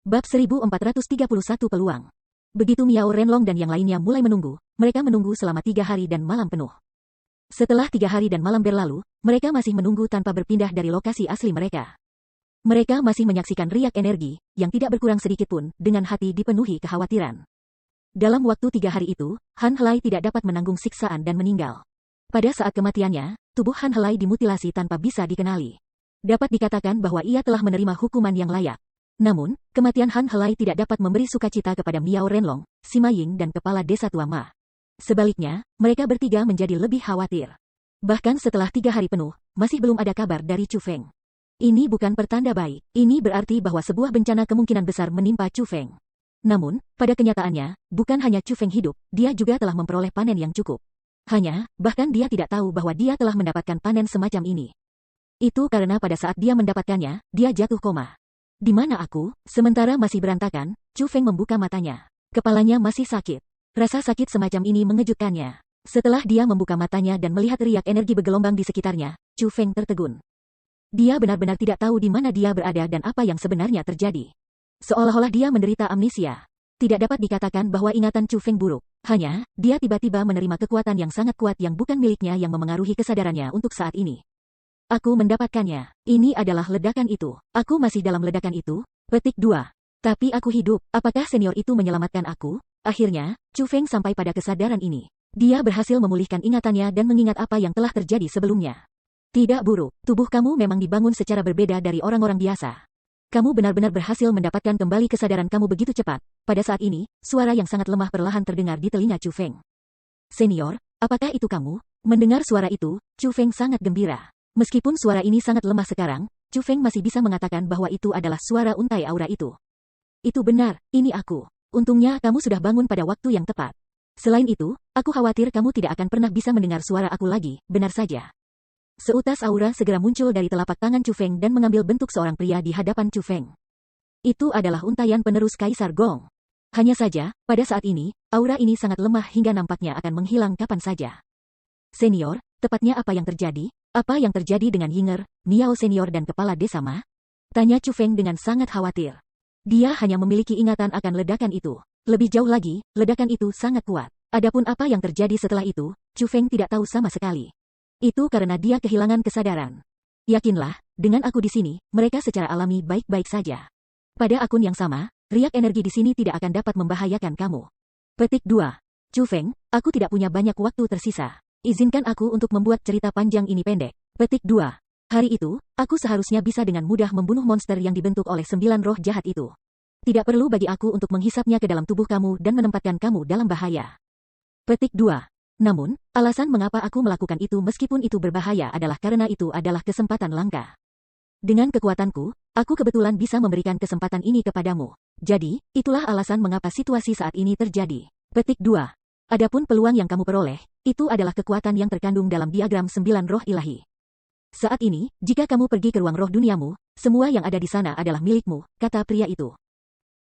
Bab 1431 Peluang. Begitu Miao Renlong dan yang lainnya mulai menunggu, mereka menunggu selama 3 hari dan malam penuh. Setelah 3 hari dan malam berlalu, mereka masih menunggu tanpa berpindah dari lokasi asli mereka. Mereka masih menyaksikan riak energi, yang tidak berkurang sedikit pun, dengan hati dipenuhi kekhawatiran. Dalam waktu 3 hari itu, Han Helai tidak dapat menanggung siksaan dan meninggal. Pada saat kematiannya, tubuh Han Helai dimutilasi tanpa bisa dikenali. Dapat dikatakan bahwa ia telah menerima hukuman yang layak. Namun, kematian Han Helai tidak dapat memberi sukacita kepada Miao Renlong, Sima Ying dan kepala desa tua Ma. Sebaliknya, mereka bertiga menjadi lebih khawatir. Bahkan setelah 3 hari penuh, masih belum ada kabar dari Chu Feng. Ini bukan pertanda baik, ini berarti bahwa sebuah bencana kemungkinan besar menimpa Chu Feng. Namun, pada kenyataannya, bukan hanya Chu Feng hidup, dia juga telah memperoleh panen yang cukup. Bahkan dia tidak tahu bahwa dia telah mendapatkan panen semacam ini. Itu karena pada saat dia mendapatkannya, dia jatuh koma. Di mana aku? Sementara masih berantakan, Chu Feng membuka matanya. Kepalanya masih sakit. Rasa sakit semacam ini mengejutkannya. Setelah dia membuka matanya dan melihat riak energi bergelombang di sekitarnya, Chu Feng tertegun. Dia benar-benar tidak tahu di mana dia berada dan apa yang sebenarnya terjadi. Seolah-olah dia menderita amnesia. Tidak dapat dikatakan bahwa ingatan Chu Feng buruk. Dia tiba-tiba menerima kekuatan yang sangat kuat yang bukan miliknya yang memengaruhi kesadarannya untuk saat ini. Aku mendapatkannya. Ini adalah ledakan itu. Aku masih dalam ledakan itu. Petik 2. Tapi aku hidup. Apakah senior itu menyelamatkan aku? Akhirnya, Chu Feng sampai pada kesadaran ini. Dia berhasil memulihkan ingatannya dan mengingat apa yang telah terjadi sebelumnya. Tidak buruk. Tubuh kamu memang dibangun secara berbeda dari orang-orang biasa. Kamu benar-benar berhasil mendapatkan kembali kesadaran kamu begitu cepat. Pada saat ini, suara yang sangat lemah perlahan terdengar di telinga Chu Feng. Senior, apakah itu kamu? Mendengar suara itu, Chu Feng sangat gembira. Meskipun suara ini sangat lemah sekarang, Chu Feng masih bisa mengatakan bahwa itu adalah suara untai aura itu. Itu benar, ini aku. Untungnya kamu sudah bangun pada waktu yang tepat. Selain itu, aku khawatir kamu tidak akan pernah bisa mendengar suara aku lagi, benar saja. Seutas aura segera muncul dari telapak tangan Chu Feng dan mengambil bentuk seorang pria di hadapan Chu Feng. Itu adalah untaian penerus Kaisar Gong. Hanya saja, pada saat ini, aura ini sangat lemah hingga nampaknya akan menghilang kapan saja. Senior, tepatnya apa yang terjadi? Apa yang terjadi dengan Yinger, Miao Senior dan kepala desa Ma? Tanya Chu Feng dengan sangat khawatir. Dia hanya memiliki ingatan akan ledakan itu. Lebih jauh lagi, ledakan itu sangat kuat. Adapun apa yang terjadi setelah itu, Chu Feng tidak tahu sama sekali. Itu karena dia kehilangan kesadaran. Yakinlah, dengan aku di sini, mereka secara alami baik-baik saja. Pada akun yang sama, riak energi di sini tidak akan dapat membahayakan kamu. Petik 2. Chu Feng, aku tidak punya banyak waktu tersisa. Izinkan aku untuk membuat cerita panjang ini pendek. Petik 2. Hari itu, aku seharusnya bisa dengan mudah membunuh monster yang dibentuk oleh 9 roh jahat itu. Tidak perlu bagi aku untuk menghisapnya ke dalam tubuh kamu dan menempatkan kamu dalam bahaya. Petik 2. Namun, alasan mengapa aku melakukan itu meskipun itu berbahaya adalah karena itu adalah kesempatan langka. Dengan kekuatanku, aku kebetulan bisa memberikan kesempatan ini kepadamu. Jadi, itulah alasan mengapa situasi saat ini terjadi. Petik 2. Adapun peluang yang kamu peroleh, itu adalah kekuatan yang terkandung dalam diagram 9 roh ilahi. Saat ini, jika kamu pergi ke ruang roh duniamu, semua yang ada di sana adalah milikmu, kata pria itu.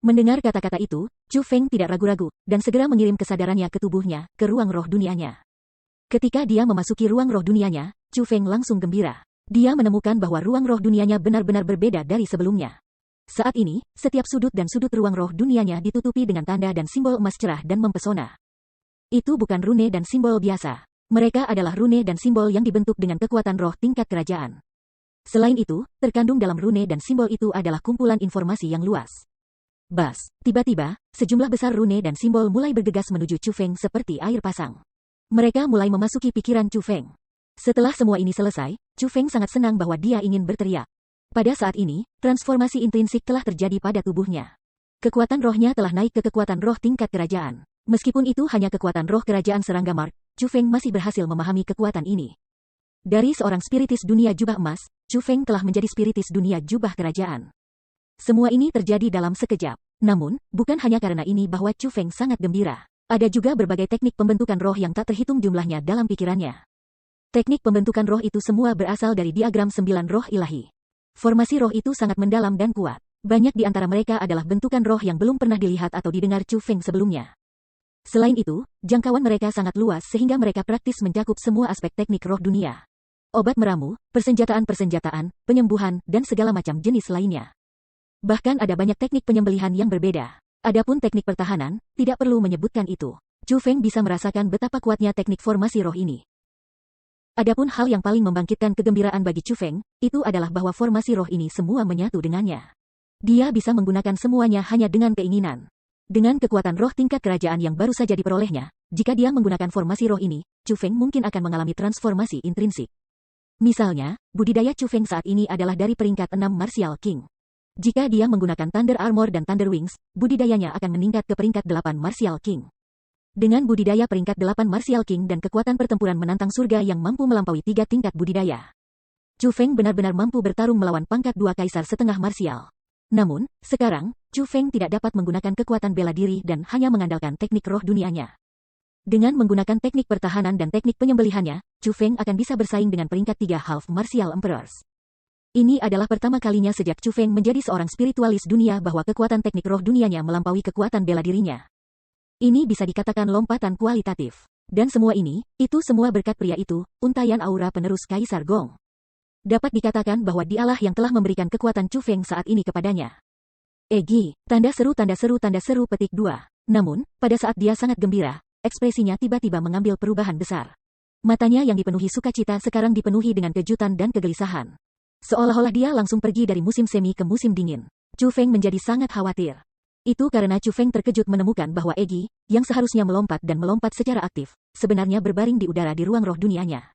Mendengar kata-kata itu, Chu Feng tidak ragu-ragu, dan segera mengirim kesadarannya ke tubuhnya, ke ruang roh dunianya. Ketika dia memasuki ruang roh dunianya, Chu Feng langsung gembira. Dia menemukan bahwa ruang roh dunianya benar-benar berbeda dari sebelumnya. Saat ini, setiap sudut dan sudut ruang roh dunianya ditutupi dengan tanda dan simbol emas cerah dan mempesona. Itu bukan rune dan simbol biasa. Mereka adalah rune dan simbol yang dibentuk dengan kekuatan roh tingkat kerajaan. Selain itu, terkandung dalam rune dan simbol itu adalah kumpulan informasi yang luas. Bas, tiba-tiba, sejumlah besar rune dan simbol mulai bergegas menuju Chu Feng seperti air pasang. Mereka mulai memasuki pikiran Chu Feng. Setelah semua ini selesai, Chu Feng sangat senang bahwa dia ingin berteriak. Pada saat ini, transformasi intrinsik telah terjadi pada tubuhnya. Kekuatan rohnya telah naik ke kekuatan roh tingkat kerajaan. Meskipun itu hanya kekuatan roh kerajaan serangga Mark, Chu Feng masih berhasil memahami kekuatan ini. Dari seorang spiritis dunia jubah emas, Chu Feng telah menjadi spiritis dunia jubah kerajaan. Semua ini terjadi dalam sekejap. Namun, bukan hanya karena ini bahwa Chu Feng sangat gembira. Ada juga berbagai teknik pembentukan roh yang tak terhitung jumlahnya dalam pikirannya. Teknik pembentukan roh itu semua berasal dari diagram 9 roh ilahi. Formasi roh itu sangat mendalam dan kuat. Banyak di antara mereka adalah bentukan roh yang belum pernah dilihat atau didengar Chu Feng sebelumnya. Selain itu, jangkauan mereka sangat luas sehingga mereka praktis mencakup semua aspek teknik roh dunia. Obat meramu, persenjataan-persenjataan, penyembuhan, dan segala macam jenis lainnya. Bahkan ada banyak teknik penyembelihan yang berbeda. Adapun teknik pertahanan, tidak perlu menyebutkan itu. Chu Feng bisa merasakan betapa kuatnya teknik formasi roh ini. Adapun hal yang paling membangkitkan kegembiraan bagi Chu Feng, itu adalah bahwa formasi roh ini semua menyatu dengannya. Dia bisa menggunakan semuanya hanya dengan keinginan. Dengan kekuatan roh tingkat kerajaan yang baru saja diperolehnya, jika dia menggunakan formasi roh ini, Chu Feng mungkin akan mengalami transformasi intrinsik. Misalnya, budidaya Chu Feng saat ini adalah dari peringkat 6 Martial King. Jika dia menggunakan Thunder Armor dan Thunder Wings, budidayanya akan meningkat ke peringkat 8 Martial King. Dengan budidaya peringkat 8 Martial King dan kekuatan pertempuran menantang surga yang mampu melampaui 3 tingkat budidaya, Chu Feng benar-benar mampu bertarung melawan pangkat 2 kaisar setengah martial. Namun, sekarang, Chu Feng tidak dapat menggunakan kekuatan bela diri dan hanya mengandalkan teknik roh dunianya. Dengan menggunakan teknik pertahanan dan teknik penyembelihannya, Chu Feng akan bisa bersaing dengan peringkat 3 Half Martial Emperors. Ini adalah pertama kalinya sejak Chu Feng menjadi seorang spiritualis dunia bahwa kekuatan teknik roh dunianya melampaui kekuatan bela dirinya. Ini bisa dikatakan lompatan kualitatif. Dan semua ini, itu semua berkat pria itu, untayan aura penerus Kaisar Gong. Dapat dikatakan bahwa dialah yang telah memberikan kekuatan Chu Feng saat ini kepadanya. Egi, tanda seru petik 2. Namun, pada saat dia sangat gembira, ekspresinya tiba-tiba mengambil perubahan besar. Matanya yang dipenuhi sukacita sekarang dipenuhi dengan kejutan dan kegelisahan. Seolah-olah dia langsung pergi dari musim semi ke musim dingin. Chu Feng menjadi sangat khawatir. Itu karena Chu Feng terkejut menemukan bahwa Egi, yang seharusnya melompat dan melompat secara aktif, sebenarnya berbaring di udara di ruang roh dunianya.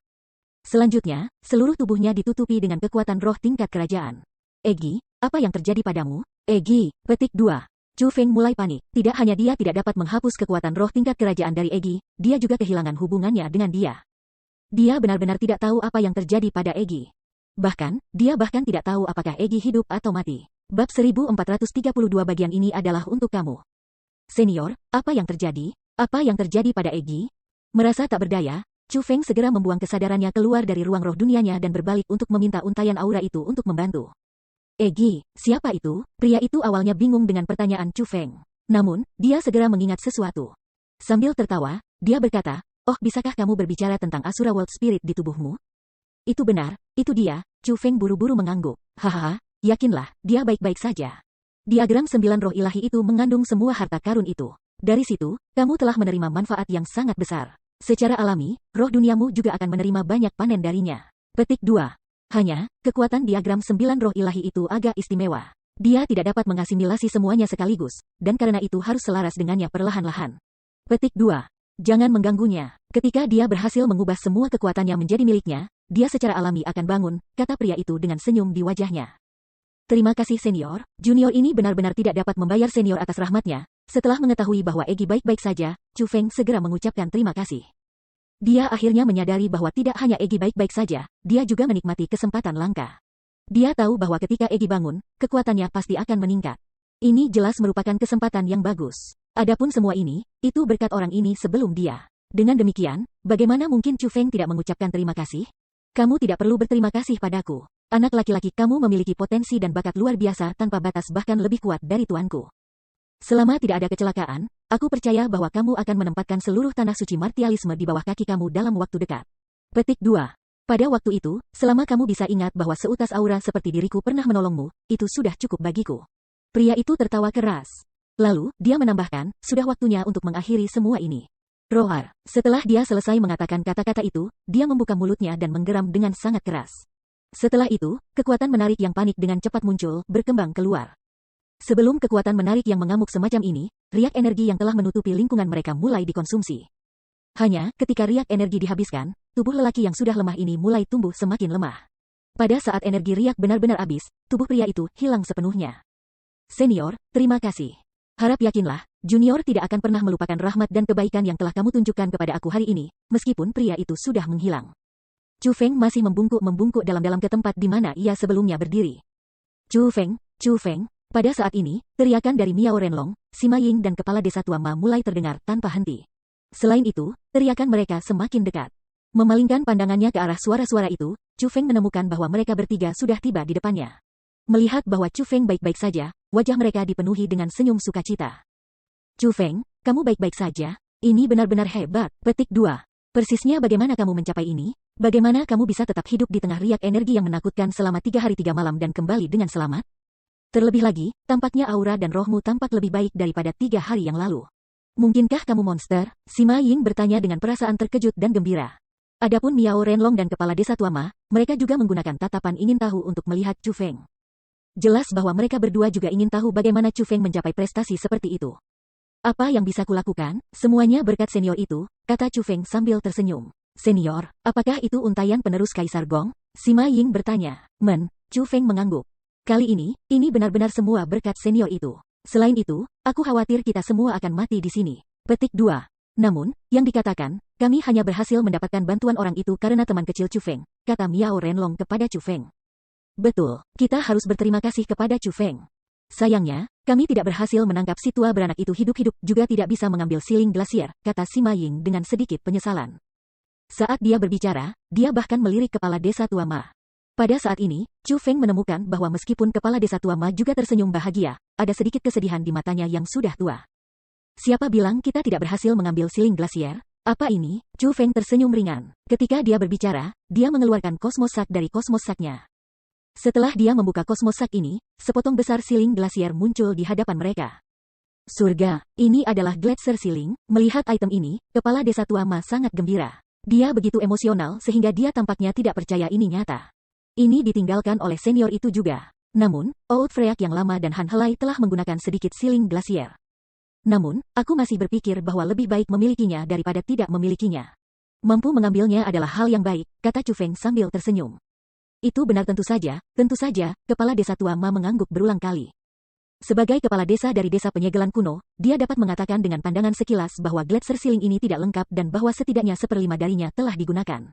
Selanjutnya, seluruh tubuhnya ditutupi dengan kekuatan roh tingkat kerajaan. Egi, apa yang terjadi padamu? Egi, petik 2. Chu Feng mulai panik. Tidak hanya dia tidak dapat menghapus kekuatan roh tingkat kerajaan dari Egi, dia juga kehilangan hubungannya dengan dia. Dia benar-benar tidak tahu apa yang terjadi pada Egi. Bahkan, dia bahkan tidak tahu apakah Egi hidup atau mati. Bab 1432 bagian ini adalah untuk kamu. Senior, apa yang terjadi? Apa yang terjadi pada Egi? Merasa tak berdaya, Chu Feng segera membuang kesadarannya keluar dari ruang roh dunianya dan berbalik untuk meminta untayan aura itu untuk membantu. Egi, siapa itu? Pria itu awalnya bingung dengan pertanyaan Chu Feng. Namun, dia segera mengingat sesuatu. Sambil tertawa, dia berkata, "Oh, bisakah kamu berbicara tentang Asura World Spirit di tubuhmu?" Itu benar, itu dia. Chu Feng buru-buru mengangguk. Hahaha, yakinlah, dia baik-baik saja. Diagram 9 roh ilahi itu mengandung semua harta karun itu. Dari situ, kamu telah menerima manfaat yang sangat besar. Secara alami, roh duniamu juga akan menerima banyak panen darinya. Petik 2. Hanya, kekuatan diagram 9 roh ilahi itu agak istimewa. Dia tidak dapat mengasimilasi semuanya sekaligus, dan karena itu harus selaras dengannya perlahan-lahan. Petik 2. Jangan mengganggunya. Ketika dia berhasil mengubah semua kekuatannya menjadi miliknya, dia secara alami akan bangun, kata pria itu dengan senyum di wajahnya. Terima kasih senior. Junior ini benar-benar tidak dapat membayar senior atas rahmatnya. Setelah mengetahui bahwa Egi baik-baik saja, Chu Feng segera mengucapkan terima kasih. Dia akhirnya menyadari bahwa tidak hanya Egi baik-baik saja, dia juga menikmati kesempatan langka. Dia tahu bahwa ketika Egi bangun, kekuatannya pasti akan meningkat. Ini jelas merupakan kesempatan yang bagus. Adapun semua ini, itu berkat orang ini sebelum dia. Dengan demikian, bagaimana mungkin Chu Feng tidak mengucapkan terima kasih? Kamu tidak perlu berterima kasih padaku. Anak laki-laki kamu memiliki potensi dan bakat luar biasa tanpa batas bahkan lebih kuat dari tuanku. Selama tidak ada kecelakaan, aku percaya bahwa kamu akan menempatkan seluruh tanah suci martialisme di bawah kaki kamu dalam waktu dekat. Petik 2. Pada waktu itu, selama kamu bisa ingat bahwa seutas aura seperti diriku pernah menolongmu, itu sudah cukup bagiku. Pria itu tertawa keras. Lalu, dia menambahkan, sudah waktunya untuk mengakhiri semua ini. Roar. Setelah dia selesai mengatakan kata-kata itu, dia membuka mulutnya dan menggeram dengan sangat keras. Setelah itu, kekuatan menarik yang panik dengan cepat muncul, berkembang keluar. Sebelum kekuatan menarik yang mengamuk semacam ini, riak energi yang telah menutupi lingkungan mereka mulai dikonsumsi. Hanya, ketika riak energi dihabiskan, tubuh lelaki yang sudah lemah ini mulai tumbuh semakin lemah. Pada saat energi riak benar-benar habis, tubuh pria itu hilang sepenuhnya. Senior, terima kasih. Harap yakinlah, junior tidak akan pernah melupakan rahmat dan kebaikan yang telah kamu tunjukkan kepada aku hari ini, meskipun pria itu sudah menghilang. Chu Feng masih membungkuk dalam-dalam ke tempat di mana ia sebelumnya berdiri. Chu Feng. Pada saat ini, teriakan dari Miao Renlong, Sima Ying dan kepala desa tua Ma mulai terdengar tanpa henti. Selain itu, teriakan mereka semakin dekat. Memalingkan pandangannya ke arah suara-suara itu, Chu Feng menemukan bahwa mereka bertiga sudah tiba di depannya. Melihat bahwa Chu Feng baik-baik saja, wajah mereka dipenuhi dengan senyum sukacita. Chu Feng, kamu baik-baik saja? Ini benar-benar hebat. Petik 2. Persisnya bagaimana kamu mencapai ini? Bagaimana kamu bisa tetap hidup di tengah riak energi yang menakutkan selama 3 hari 3 malam dan kembali dengan selamat? Terlebih lagi, tampaknya aura dan rohmu tampak lebih baik daripada 3 hari yang lalu. Mungkinkah kamu monster? Sima Ying bertanya dengan perasaan terkejut dan gembira. Adapun Miao Renlong dan kepala desa tua Ma, mereka juga menggunakan tatapan ingin tahu untuk melihat Chu Feng. Jelas bahwa mereka berdua juga ingin tahu bagaimana Chu Feng mencapai prestasi seperti itu. Apa yang bisa kulakukan? Semuanya berkat senior itu, kata Chu Feng sambil tersenyum. Senior, apakah itu untayan penerus Kaisar Gong? Sima Ying bertanya. Chu Feng mengangguk. Kali ini benar-benar semua berkat senior itu. Selain itu, aku khawatir kita semua akan mati di sini. Petik 2. Namun, yang dikatakan, kami hanya berhasil mendapatkan bantuan orang itu karena teman kecil Chu Feng, kata Miao Renlong kepada Chu Feng. Betul, kita harus berterima kasih kepada Chu Feng. Sayangnya, kami tidak berhasil menangkap si tua beranak itu hidup-hidup juga tidak bisa mengambil siling glasier, kata Sima Ying dengan sedikit penyesalan. Saat dia berbicara, dia bahkan melirik kepala desa tua Ma. Pada saat ini, Chu Feng menemukan bahwa meskipun kepala desa tua Ma juga tersenyum bahagia, ada sedikit kesedihan di matanya yang sudah tua. Siapa bilang kita tidak berhasil mengambil siling glasier? Apa ini? Chu Feng tersenyum ringan. Ketika dia berbicara, dia mengeluarkan kosmos sak dari kosmos saknya. Setelah dia membuka kosmos sak ini, sepotong besar siling glasier muncul di hadapan mereka. Surga, ini adalah Gletser Siling. Melihat item ini, kepala desa tua Ma sangat gembira. Dia begitu emosional sehingga dia tampaknya tidak percaya ini nyata. Ini ditinggalkan oleh senior itu juga. Namun, Oud Freak yang lama dan Han Helai telah menggunakan sedikit siling glasier. Namun, aku masih berpikir bahwa lebih baik memilikinya daripada tidak memilikinya. Mampu mengambilnya adalah hal yang baik, kata Chu Feng sambil tersenyum. Itu benar tentu saja, kepala desa tua Ma mengangguk berulang kali. Sebagai kepala desa dari desa penyegelan kuno, dia dapat mengatakan dengan pandangan sekilas bahwa Gletser Siling ini tidak lengkap dan bahwa setidaknya 1/5 darinya telah digunakan.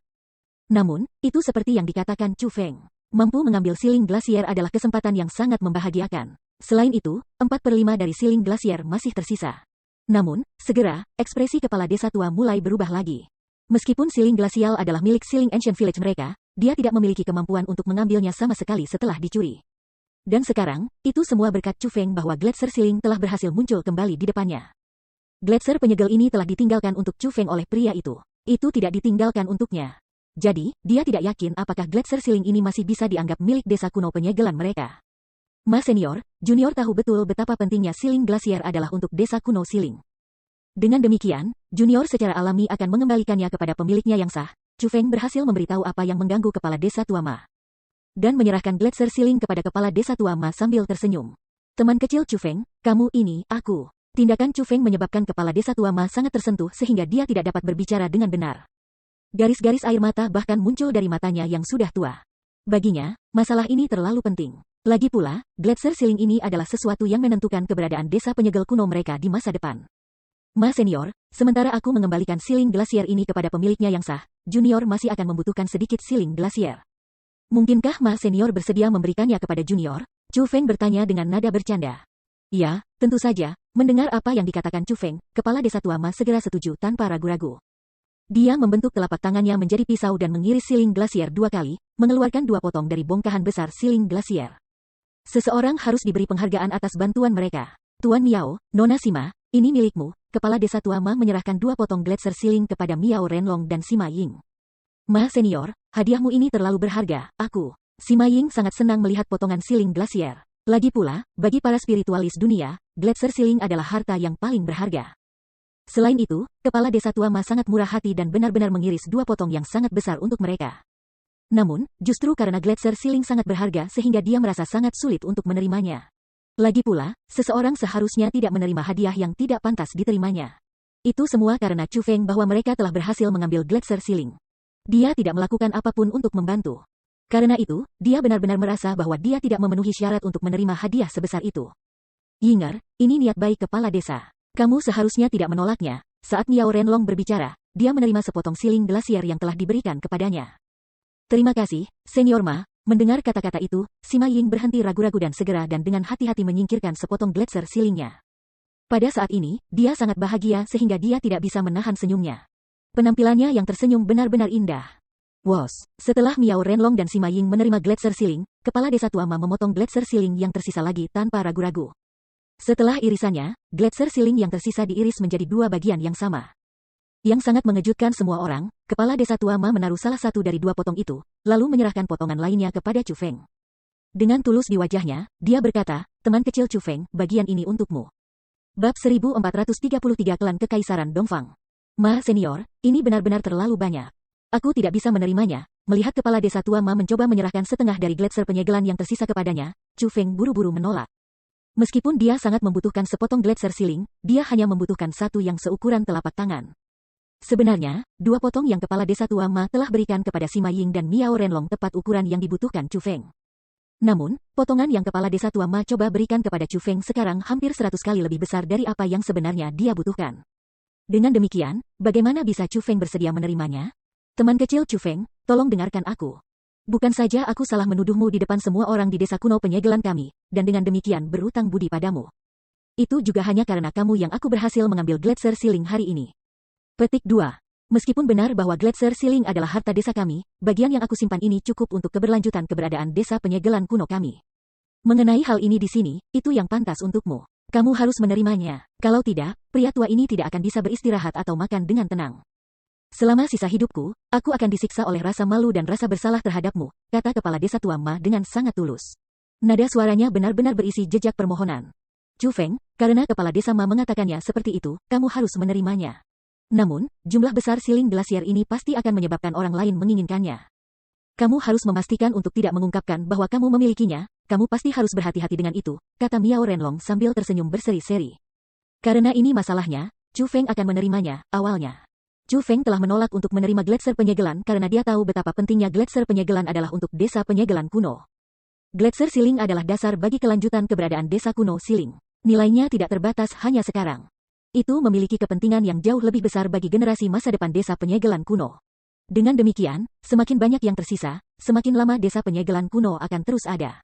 Namun, itu seperti yang dikatakan Chu Feng. Mampu mengambil siling glasier adalah kesempatan yang sangat membahagiakan. Selain itu, 4/5 dari siling glasier masih tersisa. Namun, segera, ekspresi kepala desa tua mulai berubah lagi. Meskipun siling glasial adalah milik siling Ancient Village mereka, dia tidak memiliki kemampuan untuk mengambilnya sama sekali setelah dicuri. Dan sekarang, itu semua berkat Chu Feng bahwa Gletser Siling telah berhasil muncul kembali di depannya. Gletser penyegel ini telah ditinggalkan untuk Chu Feng oleh pria itu. Itu tidak ditinggalkan untuknya. Jadi, dia tidak yakin apakah Gletser Siling ini masih bisa dianggap milik desa kuno penyegelan mereka. Ma Senior, Junior tahu betul betapa pentingnya siling glasier adalah untuk desa kuno Siling. Dengan demikian, Junior secara alami akan mengembalikannya kepada pemiliknya yang sah. Chu Feng berhasil memberitahu apa yang mengganggu kepala desa tua Ma. Dan menyerahkan Gletser Siling kepada kepala desa tua Ma sambil tersenyum. Teman kecil Chu Feng, kamu ini, aku. Tindakan Chu Feng menyebabkan kepala desa tua Ma sangat tersentuh sehingga dia tidak dapat berbicara dengan benar. Garis-garis air mata bahkan muncul dari matanya yang sudah tua. Baginya, masalah ini terlalu penting. Lagi pula, Gletser Siling ini adalah sesuatu yang menentukan keberadaan desa penyegel kuno mereka di masa depan. Ma Senior, sementara aku mengembalikan siling glasier ini kepada pemiliknya yang sah, Junior masih akan membutuhkan sedikit siling glasier. Mungkinkah Ma Senior bersedia memberikannya kepada Junior? Chu Feng bertanya dengan nada bercanda. Ya, tentu saja. Mendengar apa yang dikatakan Chu Feng, kepala desa tua Ma segera setuju tanpa ragu-ragu. Dia membentuk telapak tangannya menjadi pisau dan mengiris siling glasier 2 kali, mengeluarkan 2 potong dari bongkahan besar siling glasier. Seseorang harus diberi penghargaan atas bantuan mereka. Tuan Miao, Nona Sima, ini milikmu. Kepala desa tua Ma menyerahkan 2 potong Gletser Siling kepada Miao Renlong dan Sima Ying. Ma Senior, hadiahmu ini terlalu berharga, aku. Sima Ying sangat senang melihat potongan siling glasier. Lagi pula, bagi para spiritualis dunia, Gletser Siling adalah harta yang paling berharga. Selain itu, kepala desa tua Ma sangat murah hati dan benar-benar mengiris 2 potong yang sangat besar untuk mereka. Namun, justru karena Gletser Siling sangat berharga sehingga dia merasa sangat sulit untuk menerimanya. Lagi pula, seseorang seharusnya tidak menerima hadiah yang tidak pantas diterimanya. Itu semua karena Chu Feng bahwa mereka telah berhasil mengambil Gletser Siling. Dia tidak melakukan apapun untuk membantu. Karena itu, dia benar-benar merasa bahwa dia tidak memenuhi syarat untuk menerima hadiah sebesar itu. Yinger, ini niat baik kepala desa. Kamu seharusnya tidak menolaknya. Saat Miao Renlong berbicara, dia menerima sepotong siling glasier yang telah diberikan kepadanya. Terima kasih, Senior Ma. Mendengar kata-kata itu, Sima Ying berhenti ragu-ragu dan segera dan dengan hati-hati menyingkirkan sepotong Gletser Silingnya. Pada saat ini, dia sangat bahagia sehingga dia tidak bisa menahan senyumnya. Penampilannya yang tersenyum benar-benar indah. Wos, setelah Miao Renlong dan Sima Ying menerima Gletser Siling, kepala desa tua Ma memotong Gletser Siling yang tersisa lagi tanpa ragu-ragu. Setelah irisannya, Gletser Siling yang tersisa diiris menjadi 2 bagian yang sama. Yang sangat mengejutkan semua orang, kepala desa tua Ma menaruh salah satu dari 2 potong itu, lalu menyerahkan potongan lainnya kepada Chu Feng. Dengan tulus di wajahnya, dia berkata, teman kecil Chu Feng, bagian ini untukmu. Bab 1433 Klan Kekaisaran Dongfang. Ma senior, ini benar-benar terlalu banyak. Aku tidak bisa menerimanya. Melihat kepala desa tua Ma mencoba menyerahkan setengah dari gletser penyegelan yang tersisa kepadanya, Chu Feng buru-buru menolak. Meskipun dia sangat membutuhkan sepotong gletser siling, dia hanya membutuhkan satu yang seukuran telapak tangan. Sebenarnya, 2 potong yang kepala desa tua Ma telah berikan kepada Sima Ying dan Miao Renlong tepat ukuran yang dibutuhkan Chu Feng. Namun, potongan yang kepala desa tua Ma coba berikan kepada Chu Feng sekarang hampir 100 kali lebih besar dari apa yang sebenarnya dia butuhkan. Dengan demikian, bagaimana bisa Chu Feng bersedia menerimanya? Teman kecil Chu Feng, tolong dengarkan aku. Bukan saja aku salah menuduhmu di depan semua orang di desa kuno penyegelan kami, dan dengan demikian berutang budi padamu. Itu juga hanya karena kamu yang aku berhasil mengambil gletser siling hari ini. Petik 2. Meskipun benar bahwa gletser siling adalah harta desa kami, bagian yang aku simpan ini cukup untuk keberlanjutan keberadaan desa penyegelan kuno kami. Mengenai hal ini di sini, itu yang pantas untukmu. Kamu harus menerimanya. Kalau tidak, pria tua ini tidak akan bisa beristirahat atau makan dengan tenang. Selama sisa hidupku, aku akan disiksa oleh rasa malu dan rasa bersalah terhadapmu, kata kepala desa tua Ma dengan sangat tulus. Nada suaranya benar-benar berisi jejak permohonan. Chu Feng, karena kepala desa Ma mengatakannya seperti itu, kamu harus menerimanya. Namun, jumlah besar siling glasier ini pasti akan menyebabkan orang lain menginginkannya. Kamu harus memastikan untuk tidak mengungkapkan bahwa kamu memilikinya, kamu pasti harus berhati-hati dengan itu, kata Miao Renlong sambil tersenyum berseri-seri. Karena ini masalahnya, Chu Feng akan menerimanya, awalnya. Chu Feng telah menolak untuk menerima gletser penyegelan karena dia tahu betapa pentingnya gletser penyegelan adalah untuk desa penyegelan kuno. Gletser siling adalah dasar bagi kelanjutan keberadaan desa kuno siling. Nilainya tidak terbatas hanya sekarang. Itu memiliki kepentingan yang jauh lebih besar bagi generasi masa depan desa penyegelan kuno. Dengan demikian, semakin banyak yang tersisa, semakin lama desa penyegelan kuno akan terus ada.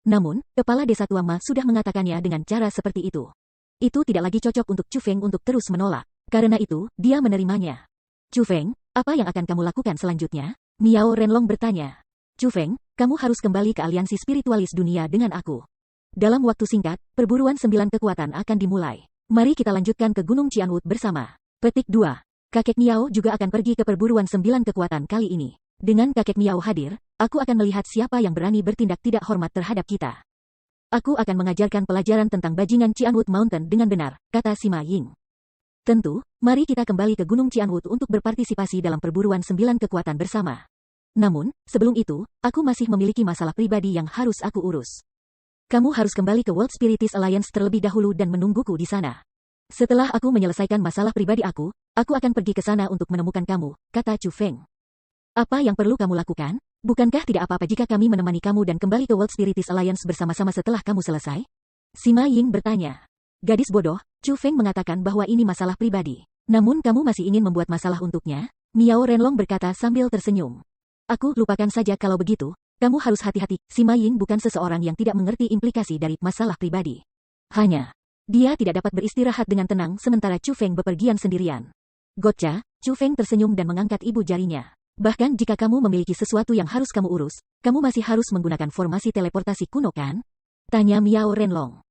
Namun, kepala desa tua Ma sudah mengatakannya dengan cara seperti itu. Itu tidak lagi cocok untuk Chu Feng untuk terus menolak. Karena itu, dia menerimanya. Chu Feng, apa yang akan kamu lakukan selanjutnya? Miao Renlong bertanya. Chu Feng, kamu harus kembali ke aliansi spiritualis dunia dengan aku. Dalam waktu singkat, perburuan 9 kekuatan akan dimulai. Mari kita lanjutkan ke Gunung Qianwut bersama. Petik 2. Kakek Miao juga akan pergi ke perburuan 9 kekuatan kali ini. Dengan kakek Miao hadir, aku akan melihat siapa yang berani bertindak tidak hormat terhadap kita. Aku akan mengajarkan pelajaran tentang bajingan Qianwut Mountain dengan benar, kata Sima Ying. Tentu, mari kita kembali ke Gunung Qianwut untuk berpartisipasi dalam perburuan 9 kekuatan bersama. Namun, sebelum itu, aku masih memiliki masalah pribadi yang harus aku urus. Kamu harus kembali ke World Spiritist Alliance terlebih dahulu dan menungguku di sana. Setelah aku menyelesaikan masalah pribadi aku akan pergi ke sana untuk menemukan kamu, kata Chu Feng. Apa yang perlu kamu lakukan? Bukankah tidak apa-apa jika kami menemani kamu dan kembali ke World Spiritist Alliance bersama-sama setelah kamu selesai? Sima Ying bertanya. Gadis bodoh, Chu Feng mengatakan bahwa ini masalah pribadi. Namun kamu masih ingin membuat masalah untuknya? Miao Renlong berkata sambil tersenyum. Aku lupakan saja kalau begitu. Kamu harus hati-hati, Sima Ying bukan seseorang yang tidak mengerti implikasi dari masalah pribadi. Hanya, dia tidak dapat beristirahat dengan tenang sementara Chu Feng bepergian sendirian. Gotcha, Chu Feng tersenyum dan mengangkat ibu jarinya. Bahkan jika kamu memiliki sesuatu yang harus kamu urus, kamu masih harus menggunakan formasi teleportasi kuno kan? Tanya Miao Renlong.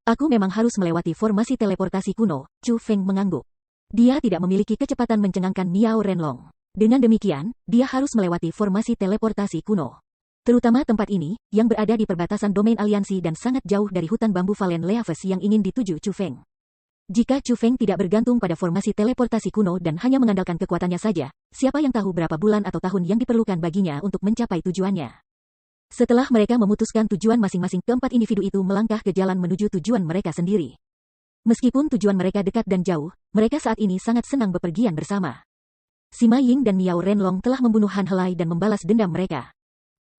Aku memang harus melewati formasi teleportasi kuno, Chu Feng mengangguk. Dia tidak memiliki kecepatan mencengangkan Miao Renlong. Dengan demikian, dia harus melewati formasi teleportasi kuno. Terutama tempat ini, yang berada di perbatasan domain aliansi dan sangat jauh dari hutan bambu Valen Leaves yang ingin dituju Chu Feng. Jika Chu Feng tidak bergantung pada formasi teleportasi kuno dan hanya mengandalkan kekuatannya saja, siapa yang tahu berapa bulan atau tahun yang diperlukan baginya untuk mencapai tujuannya. Setelah mereka memutuskan tujuan masing-masing, keempat individu itu melangkah ke jalan menuju tujuan mereka sendiri. Meskipun tujuan mereka dekat dan jauh, mereka saat ini sangat senang bepergian bersama. Sima Ying dan Miao Renlong telah membunuh Han Helai dan membalas dendam mereka.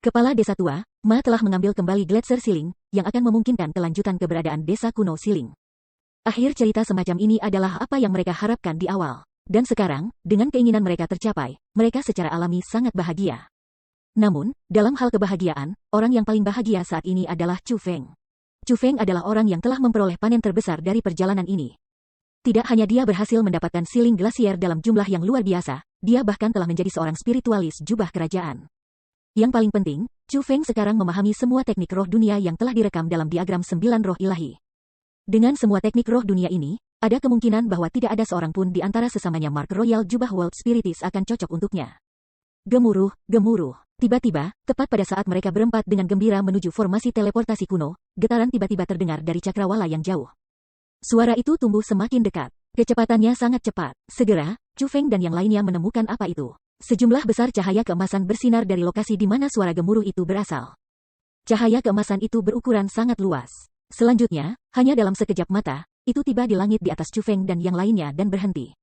Kepala desa tua, Ma telah mengambil kembali gletser siling, yang akan memungkinkan kelanjutan keberadaan desa kuno siling. Akhir cerita semacam ini adalah apa yang mereka harapkan di awal. Dan sekarang, dengan keinginan mereka tercapai, mereka secara alami sangat bahagia. Namun, dalam hal kebahagiaan, orang yang paling bahagia saat ini adalah Chu Feng. Chu Feng adalah orang yang telah memperoleh panen terbesar dari perjalanan ini. Tidak hanya dia berhasil mendapatkan siling glasier dalam jumlah yang luar biasa, dia bahkan telah menjadi seorang spiritualis jubah kerajaan. Yang paling penting, Chu Feng sekarang memahami semua teknik roh dunia yang telah direkam dalam diagram 9 roh ilahi. Dengan semua teknik roh dunia ini, ada kemungkinan bahwa tidak ada seorang pun di antara sesamanya Mark Royal Jubah World Spiritis akan cocok untuknya. Gemuruh, gemuruh. Tiba-tiba, tepat pada saat mereka berempat dengan gembira menuju formasi teleportasi kuno, getaran tiba-tiba terdengar dari cakrawala yang jauh. Suara itu tumbuh semakin dekat. Kecepatannya sangat cepat. Segera, Chu Feng dan yang lainnya menemukan apa itu. Sejumlah besar cahaya keemasan bersinar dari lokasi di mana suara gemuruh itu berasal. Cahaya keemasan itu berukuran sangat luas. Selanjutnya, hanya dalam sekejap mata, itu tiba di langit di atas Chu Feng dan yang lainnya dan berhenti.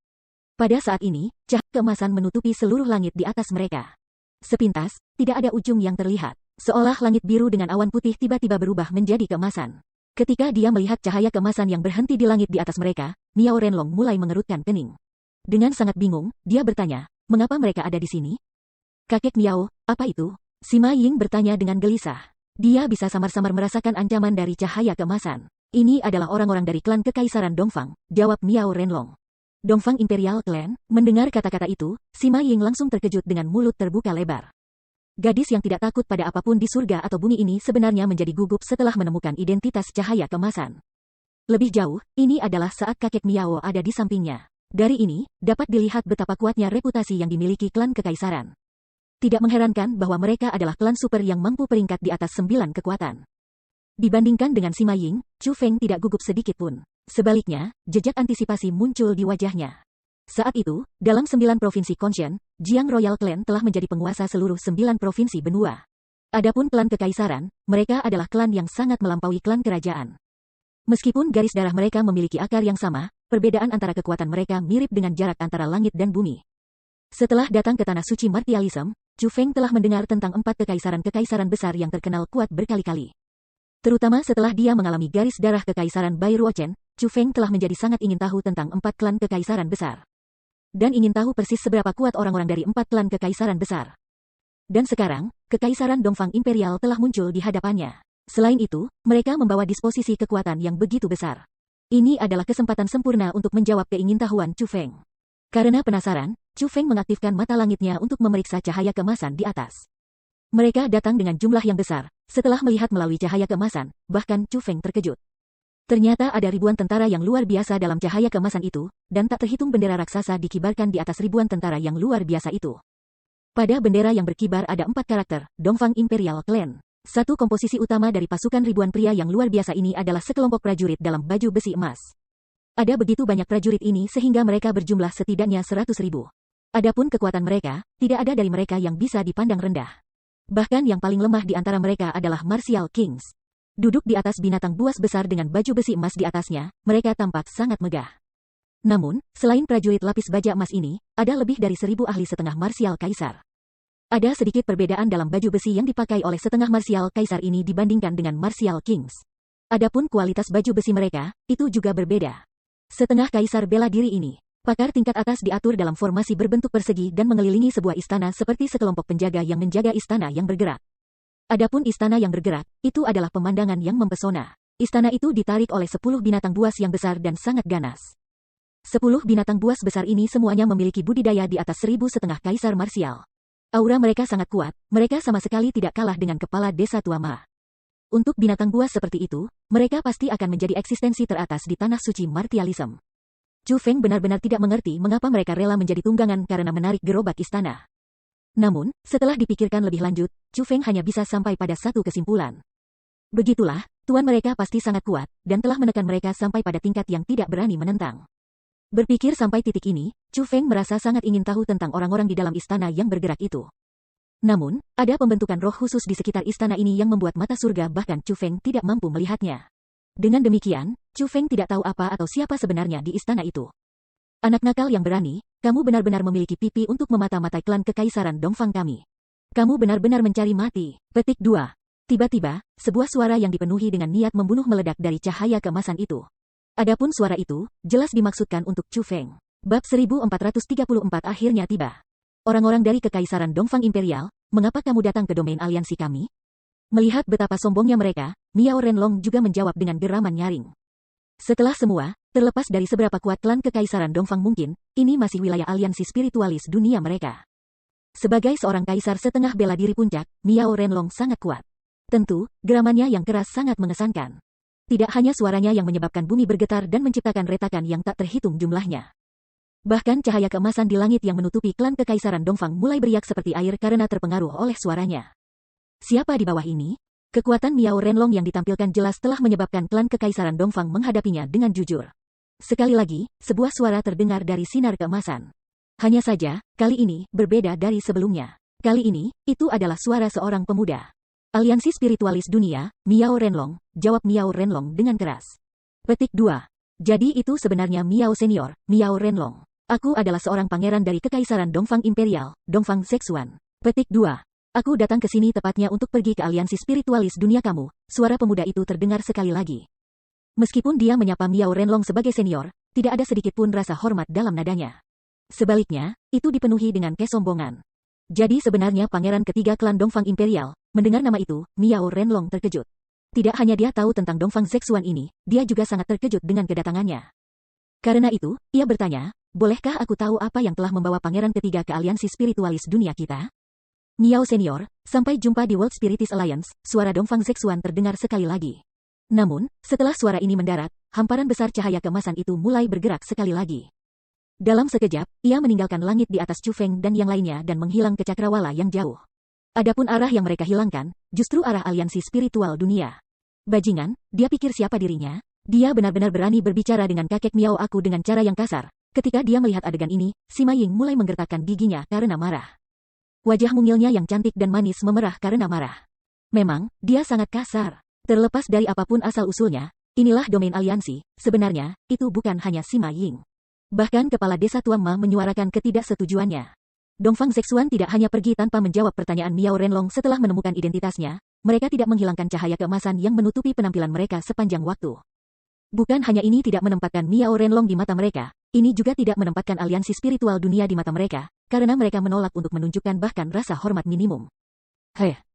Pada saat ini, cahaya keemasan menutupi seluruh langit di atas mereka. Sepintas, tidak ada ujung yang terlihat. Seolah langit biru dengan awan putih tiba-tiba berubah menjadi keemasan. Ketika dia melihat cahaya keemasan yang berhenti di langit di atas mereka, Miao Renlong mulai mengerutkan kening. Dengan sangat bingung, dia bertanya, mengapa mereka ada di sini? Kakek Miao, apa itu? Sima Ying bertanya dengan gelisah. Dia bisa samar-samar merasakan ancaman dari cahaya keemasan. Ini adalah orang-orang dari klan Kekaisaran Dongfang, jawab Miao Renlong. Dongfang Imperial Clan, mendengar kata-kata itu, Sima Ying langsung terkejut dengan mulut terbuka lebar. Gadis yang tidak takut pada apapun di surga atau bumi ini sebenarnya menjadi gugup setelah menemukan identitas cahaya keemasan. Lebih jauh, ini adalah saat kakek Miao ada di sampingnya. Dari ini, dapat dilihat betapa kuatnya reputasi yang dimiliki klan Kekaisaran. Tidak mengherankan bahwa mereka adalah klan super yang mampu peringkat di atas 9 kekuatan. Dibandingkan dengan Sima Ying, Chu Feng tidak gugup sedikit pun. Sebaliknya, jejak antisipasi muncul di wajahnya. Saat itu, dalam 9 provinsi Conscience, Jiang Royal Clan telah menjadi penguasa seluruh 9 provinsi benua. Adapun klan Kekaisaran, mereka adalah klan yang sangat melampaui klan kerajaan. Meskipun garis darah mereka memiliki akar yang sama, perbedaan antara kekuatan mereka mirip dengan jarak antara langit dan bumi. Setelah datang ke tanah suci martialism, Chu Feng telah mendengar tentang 4 kekaisaran-kekaisaran besar yang terkenal kuat berkali-kali. Terutama setelah dia mengalami garis darah kekaisaran Bai Ruochen, Chu Feng telah menjadi sangat ingin tahu tentang 4 klan kekaisaran besar. Dan ingin tahu persis seberapa kuat orang-orang dari 4 klan kekaisaran besar. Dan sekarang, Kekaisaran Dongfang Imperial telah muncul di hadapannya. Selain itu, mereka membawa disposisi kekuatan yang begitu besar. Ini adalah kesempatan sempurna untuk menjawab keingintahuan Chu Feng. Karena penasaran, Chu Feng mengaktifkan mata langitnya untuk memeriksa cahaya keemasan di atas. Mereka datang dengan jumlah yang besar. Setelah melihat melalui cahaya keemasan, bahkan Chu Feng terkejut. Ternyata ada ribuan tentara yang luar biasa dalam cahaya keemasan itu, dan tak terhitung bendera raksasa dikibarkan di atas ribuan tentara yang luar biasa itu. Pada bendera yang berkibar ada 4 karakter, Dongfang Imperial Clan. Satu komposisi utama dari pasukan ribuan pria yang luar biasa ini adalah sekelompok prajurit dalam baju besi emas. Ada begitu banyak prajurit ini sehingga mereka berjumlah setidaknya 100.000. Adapun kekuatan mereka, tidak ada dari mereka yang bisa dipandang rendah. Bahkan yang paling lemah di antara mereka adalah Martial Kings. Duduk di atas binatang buas besar dengan baju besi emas di atasnya, mereka tampak sangat megah. Namun, selain prajurit lapis baja emas ini, ada lebih dari 1.000 ahli setengah martial kaisar. Ada sedikit perbedaan dalam baju besi yang dipakai oleh setengah martial kaisar ini dibandingkan dengan Martial Kings. Adapun kualitas baju besi mereka, itu juga berbeda. Setengah kaisar bela diri ini, pakar tingkat atas diatur dalam formasi berbentuk persegi dan mengelilingi sebuah istana seperti sekelompok penjaga yang menjaga istana yang bergerak. Adapun istana yang bergerak, itu adalah pemandangan yang mempesona. Istana itu ditarik oleh 10 binatang buas yang besar dan sangat ganas. 10 binatang buas besar ini semuanya memiliki budidaya di atas 1.000 setengah kaisar marsial. Aura mereka sangat kuat, mereka sama sekali tidak kalah dengan kepala desa tua Ma. Untuk binatang buas seperti itu, mereka pasti akan menjadi eksistensi teratas di tanah suci martialism. Chu Feng benar-benar tidak mengerti mengapa mereka rela menjadi tunggangan karena menarik gerobak istana. Namun, setelah dipikirkan lebih lanjut, Chu Feng hanya bisa sampai pada satu kesimpulan. Begitulah, tuan mereka pasti sangat kuat, dan telah menekan mereka sampai pada tingkat yang tidak berani menentang. Berpikir sampai titik ini, Chu Feng merasa sangat ingin tahu tentang orang-orang di dalam istana yang bergerak itu. Namun, ada pembentukan roh khusus di sekitar istana ini yang membuat mata surga bahkan Chu Feng tidak mampu melihatnya. Dengan demikian, Chu Feng tidak tahu apa atau siapa sebenarnya di istana itu. Anak nakal yang berani, kamu benar-benar memiliki pipi untuk memata-matai klan kekaisaran Dongfang kami. Kamu benar-benar mencari mati. Petik 2. Tiba-tiba, sebuah suara yang dipenuhi dengan niat membunuh meledak dari cahaya keemasan itu. Adapun suara itu, jelas dimaksudkan untuk Chu Feng. Bab 1434 akhirnya tiba. Orang-orang dari Kekaisaran Dongfang Imperial, mengapa kamu datang ke domain aliansi kami? Melihat betapa sombongnya mereka, Miao Renlong juga menjawab dengan geraman nyaring. Setelah semua, terlepas dari seberapa kuat klan Kekaisaran Dongfang mungkin, ini masih wilayah aliansi spiritualis dunia mereka. Sebagai seorang kaisar setengah bela diri puncak, Miao Renlong sangat kuat. Tentu, geramannya yang keras sangat mengesankan. Tidak hanya suaranya yang menyebabkan bumi bergetar dan menciptakan retakan yang tak terhitung jumlahnya. Bahkan cahaya keemasan di langit yang menutupi klan Kekaisaran Dongfang mulai beriak seperti air karena terpengaruh oleh suaranya. Siapa di bawah ini? Kekuatan Miao Renlong yang ditampilkan jelas telah menyebabkan klan Kekaisaran Dongfang menghadapinya dengan jujur. Sekali lagi, sebuah suara terdengar dari sinar keemasan. Hanya saja, kali ini berbeda dari sebelumnya. Kali ini, itu adalah suara seorang pemuda. Aliansi Spiritualis Dunia, Miao Renlong, jawab Miao Renlong dengan keras. Petik 2. Jadi itu sebenarnya Miao Senior, Miao Renlong. Aku adalah seorang pangeran dari Kekaisaran Dongfang Imperial, Dongfang Zexuan. Petik 2. Aku datang ke sini tepatnya untuk pergi ke aliansi spiritualis dunia kamu, suara pemuda itu terdengar sekali lagi. Meskipun dia menyapa Miao Renlong sebagai senior, tidak ada sedikit pun rasa hormat dalam nadanya. Sebaliknya, itu dipenuhi dengan kesombongan. Jadi sebenarnya pangeran ketiga klan Dongfang Imperial, mendengar nama itu, Miao Renlong terkejut. Tidak hanya dia tahu tentang Dongfang Zexuan ini, dia juga sangat terkejut dengan kedatangannya. Karena itu, ia bertanya, bolehkah aku tahu apa yang telah membawa pangeran ketiga ke aliansi spiritualis dunia kita? Miao Senior, sampai jumpa di World Spiritist Alliance, suara Dongfang Zexuan terdengar sekali lagi. Namun, setelah suara ini mendarat, hamparan besar cahaya keemasan itu mulai bergerak sekali lagi. Dalam sekejap, ia meninggalkan langit di atas Cufeng dan yang lainnya dan menghilang ke cakrawala yang jauh. Adapun arah yang mereka hilangkan, justru arah aliansi spiritual dunia. Bajingan, dia pikir siapa dirinya? Dia benar-benar berani berbicara dengan kakek Miao aku dengan cara yang kasar. Ketika dia melihat adegan ini, Sima Ying mulai menggertakkan giginya karena marah. Wajah mungilnya yang cantik dan manis memerah karena marah. Memang, dia sangat kasar. Terlepas dari apapun asal-usulnya, inilah domain aliansi, sebenarnya, itu bukan hanya Sima Ying. Bahkan Kepala Desa Tuan Ma menyuarakan ketidaksetujuannya. Dongfang Zexuan tidak hanya pergi tanpa menjawab pertanyaan Miao Renlong setelah menemukan identitasnya, mereka tidak menghilangkan cahaya keemasan yang menutupi penampilan mereka sepanjang waktu. Bukan hanya ini tidak menempatkan Miao Renlong di mata mereka, ini juga tidak menempatkan aliansi spiritual dunia di mata mereka, karena mereka menolak untuk menunjukkan bahkan rasa hormat minimum.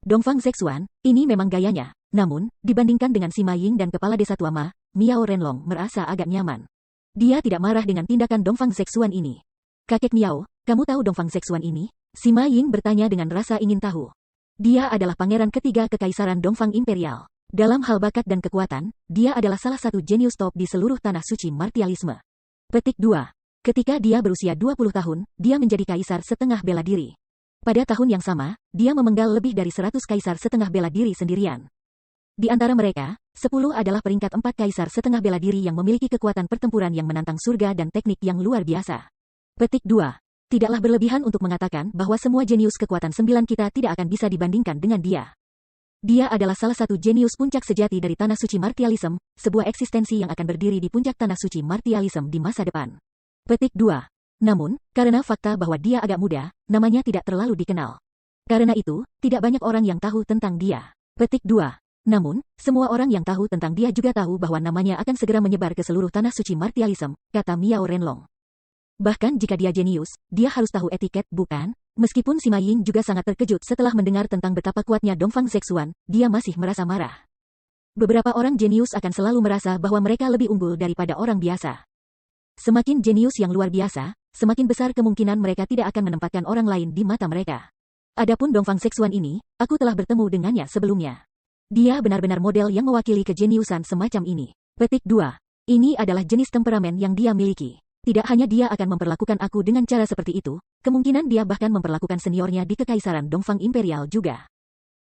Dongfang Zexuan, ini memang gayanya. Namun, dibandingkan dengan Sima Ying dan Kepala Desa Tua Ma, Miao Renlong merasa agak nyaman. Dia tidak marah dengan tindakan Dongfang Zexuan ini. Kakek Miao, kamu tahu Dongfang Zexuan ini? Sima Ying bertanya dengan rasa ingin tahu. Dia adalah pangeran ketiga Kekaisaran Dongfang Imperial. Dalam hal bakat dan kekuatan, dia adalah salah satu jenius top di seluruh tanah suci martialisme. Petik 2. Ketika dia berusia 20 tahun, dia menjadi kaisar setengah bela diri. Pada tahun yang sama, dia memenggal lebih dari 100 kaisar setengah bela diri sendirian. Di antara mereka, 10 adalah peringkat 4 kaisar setengah bela diri yang memiliki kekuatan pertempuran yang menantang surga dan teknik yang luar biasa. Petik 2. Tidaklah berlebihan untuk mengatakan bahwa semua jenius kekuatan 9 kita tidak akan bisa dibandingkan dengan dia. Dia adalah salah satu jenius puncak sejati dari Tanah Suci Martialism, sebuah eksistensi yang akan berdiri di puncak Tanah Suci Martialism di masa depan. Petik 2. Namun, karena fakta bahwa dia agak muda, namanya tidak terlalu dikenal. Karena itu, tidak banyak orang yang tahu tentang dia. Petik 2. Namun, semua orang yang tahu tentang dia juga tahu bahwa namanya akan segera menyebar ke seluruh Tanah Suci Martialism, kata Miao Renlong. Bahkan jika dia jenius, dia harus tahu etiket, bukan? Meskipun Sima Ying juga sangat terkejut setelah mendengar tentang betapa kuatnya Dongfang Zexuan, dia masih merasa marah. Beberapa orang jenius akan selalu merasa bahwa mereka lebih unggul daripada orang biasa. Semakin jenius yang luar biasa, semakin besar kemungkinan mereka tidak akan menempatkan orang lain di mata mereka. Adapun Dongfang Zexuan ini, aku telah bertemu dengannya sebelumnya. Dia benar-benar model yang mewakili kejeniusan semacam ini. Petik 2. Ini adalah jenis temperamen yang dia miliki. Tidak hanya dia akan memperlakukan aku dengan cara seperti itu, kemungkinan dia bahkan memperlakukan seniornya di Kekaisaran Dongfang Imperial juga.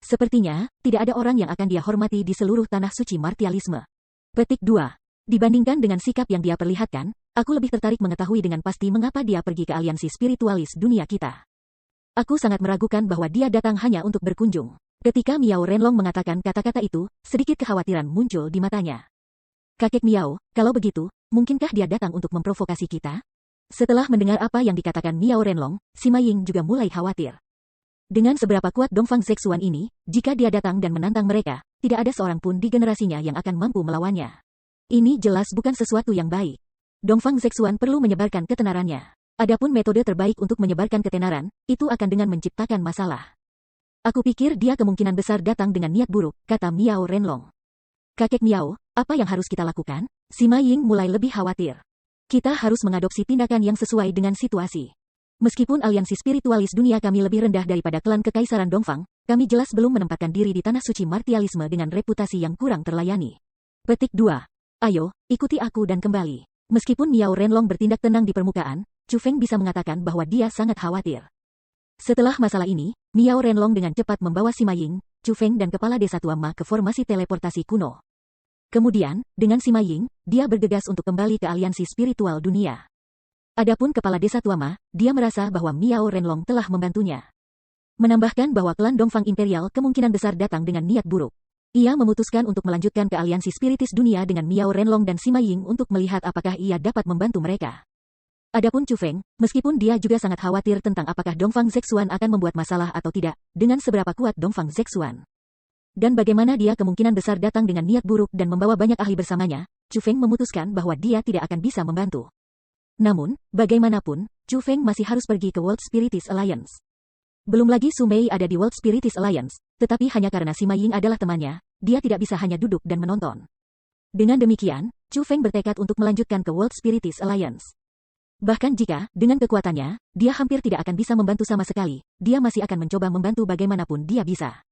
Sepertinya, tidak ada orang yang akan dia hormati di seluruh Tanah Suci Martialisme. Petik 2. Dibandingkan dengan sikap yang dia perlihatkan, aku lebih tertarik mengetahui dengan pasti mengapa dia pergi ke aliansi spiritualis dunia kita. Aku sangat meragukan bahwa dia datang hanya untuk berkunjung. Ketika Miao Renlong mengatakan kata-kata itu, sedikit kekhawatiran muncul di matanya. Kakek Miao, kalau begitu, mungkinkah dia datang untuk memprovokasi kita? Setelah mendengar apa yang dikatakan Miao Renlong, Sima Ying juga mulai khawatir. Dengan seberapa kuat Dongfang Zexuan ini, jika dia datang dan menantang mereka, tidak ada seorang pun di generasinya yang akan mampu melawannya. Ini jelas bukan sesuatu yang baik. Dongfang Zexuan perlu menyebarkan ketenarannya. Adapun metode terbaik untuk menyebarkan ketenaran, itu akan dengan menciptakan masalah. Aku pikir dia kemungkinan besar datang dengan niat buruk, kata Miao Renlong. Kakek Miao, apa yang harus kita lakukan? Sima Ying mulai lebih khawatir. Kita harus mengadopsi tindakan yang sesuai dengan situasi. Meskipun aliansi spiritualis dunia kami lebih rendah daripada klan Kekaisaran Dongfang, kami jelas belum menempatkan diri di Tanah Suci Martialisme dengan reputasi yang kurang terlayani. Petik 2. Ayo, ikuti aku dan kembali. Meskipun Miao Renlong bertindak tenang di permukaan, Chu Feng bisa mengatakan bahwa dia sangat khawatir. Setelah masalah ini, Miao Renlong dengan cepat membawa Sima Ying, Chu Feng dan kepala desa tua Ma ke formasi teleportasi kuno. Kemudian, dengan Sima Ying, dia bergegas untuk kembali ke aliansi spiritual dunia. Adapun kepala desa tua Ma, dia merasa bahwa Miao Renlong telah membantunya. Menambahkan bahwa klan Dongfang Imperial kemungkinan besar datang dengan niat buruk. Ia memutuskan untuk melanjutkan ke aliansi spiritis dunia dengan Miao Renlong dan Sima Ying untuk melihat apakah ia dapat membantu mereka. Adapun Chu Feng, meskipun dia juga sangat khawatir tentang apakah Dongfang Zexuan akan membuat masalah atau tidak, dengan seberapa kuat Dongfang Zexuan. Dan bagaimana dia kemungkinan besar datang dengan niat buruk dan membawa banyak ahli bersamanya, Chu Feng memutuskan bahwa dia tidak akan bisa membantu. Namun, bagaimanapun, Chu Feng masih harus pergi ke World Spiritist Alliance. Belum lagi Su Mei ada di World Spiritist Alliance, tetapi hanya karena Sima Ying adalah temannya, dia tidak bisa hanya duduk dan menonton. Dengan demikian, Chu Feng bertekad untuk melanjutkan ke World Spiritist Alliance. Bahkan jika, dengan kekuatannya, dia hampir tidak akan bisa membantu sama sekali, dia masih akan mencoba membantu bagaimanapun dia bisa.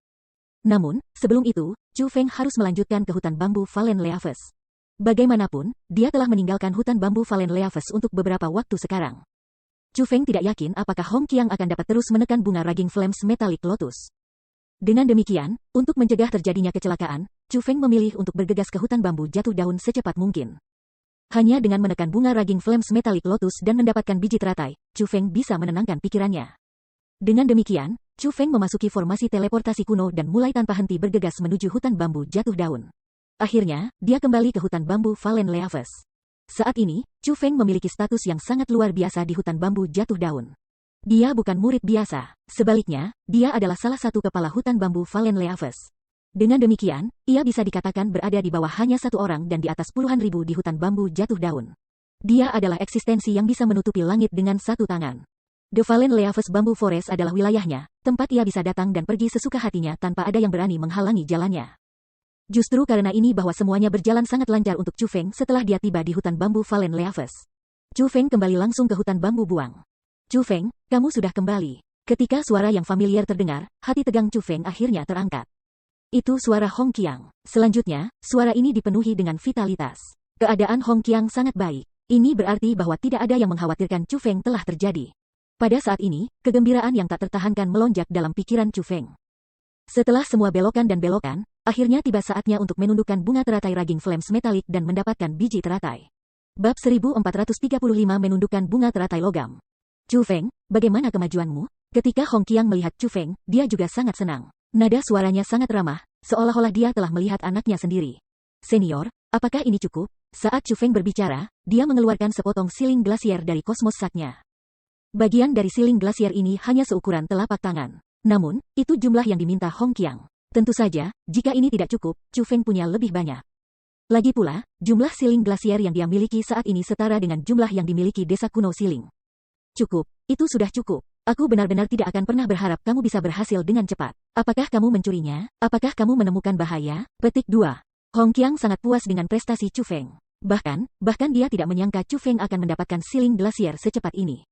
Namun, sebelum itu, Chu Feng harus melanjutkan ke hutan bambu Valen Leaves. Bagaimanapun, dia telah meninggalkan hutan bambu Valen Leaves untuk beberapa waktu sekarang. Chu Feng tidak yakin apakah Hong Qiang akan dapat terus menekan bunga Raging Flames Metallic Lotus. Dengan demikian, untuk mencegah terjadinya kecelakaan, Chu Feng memilih untuk bergegas ke hutan bambu jatuh daun secepat mungkin. Hanya dengan menekan bunga Raging Flames Metallic Lotus dan mendapatkan biji teratai, Chu Feng bisa menenangkan pikirannya. Dengan demikian, Chu Feng memasuki formasi teleportasi kuno dan mulai tanpa henti bergegas menuju hutan bambu jatuh daun. Akhirnya, dia kembali ke hutan bambu Valen Leaves. Saat ini, Chu Feng memiliki status yang sangat luar biasa di hutan bambu jatuh daun. Dia bukan murid biasa, sebaliknya, dia adalah salah satu kepala hutan bambu Valen Leaves. Dengan demikian, ia bisa dikatakan berada di bawah hanya satu orang dan di atas puluhan ribu di hutan bambu jatuh daun. Dia adalah eksistensi yang bisa menutupi langit dengan satu tangan. The Valen Leaves Bamboo Forest adalah wilayahnya, tempat ia bisa datang dan pergi sesuka hatinya tanpa ada yang berani menghalangi jalannya. Justru karena ini bahwa semuanya berjalan sangat lancar untuk Chu Feng setelah dia tiba di hutan bambu Valen Leaves. Chu Feng kembali langsung ke hutan bambu buang. Chu Feng, kamu sudah kembali. Ketika suara yang familiar terdengar, hati tegang Chu Feng akhirnya terangkat. Itu suara Hong Qiang. Selanjutnya, suara ini dipenuhi dengan vitalitas. Keadaan Hong Qiang sangat baik. Ini berarti bahwa tidak ada yang mengkhawatirkan Chu Feng telah terjadi. Pada saat ini, kegembiraan yang tak tertahankan melonjak dalam pikiran Chu Feng. Setelah semua belokan dan belokan, akhirnya tiba saatnya untuk menundukkan bunga teratai Raging Flames Metallic dan mendapatkan biji teratai. Bab 1435 menundukkan bunga teratai logam. Chu Feng, bagaimana kemajuanmu? Ketika Hong Qiang melihat Chu Feng, dia juga sangat senang. Nada suaranya sangat ramah, seolah-olah dia telah melihat anaknya sendiri. Senior, apakah ini cukup? Saat Chu Feng berbicara, dia mengeluarkan sepotong siling glasier dari kosmos saknya. Bagian dari siling glasier ini hanya seukuran telapak tangan. Namun, itu jumlah yang diminta Hong Qiang. Tentu saja, jika ini tidak cukup, Chu Feng punya lebih banyak. Lagi pula, jumlah siling glasier yang dia miliki saat ini setara dengan jumlah yang dimiliki desa kuno siling. Cukup, itu sudah cukup. Aku benar-benar tidak akan pernah berharap kamu bisa berhasil dengan cepat. Apakah kamu mencurinya? Apakah kamu menemukan bahaya? Petik 2. Hong Qiang sangat puas dengan prestasi Chu Feng. Bahkan dia tidak menyangka Chu Feng akan mendapatkan siling glasier secepat ini.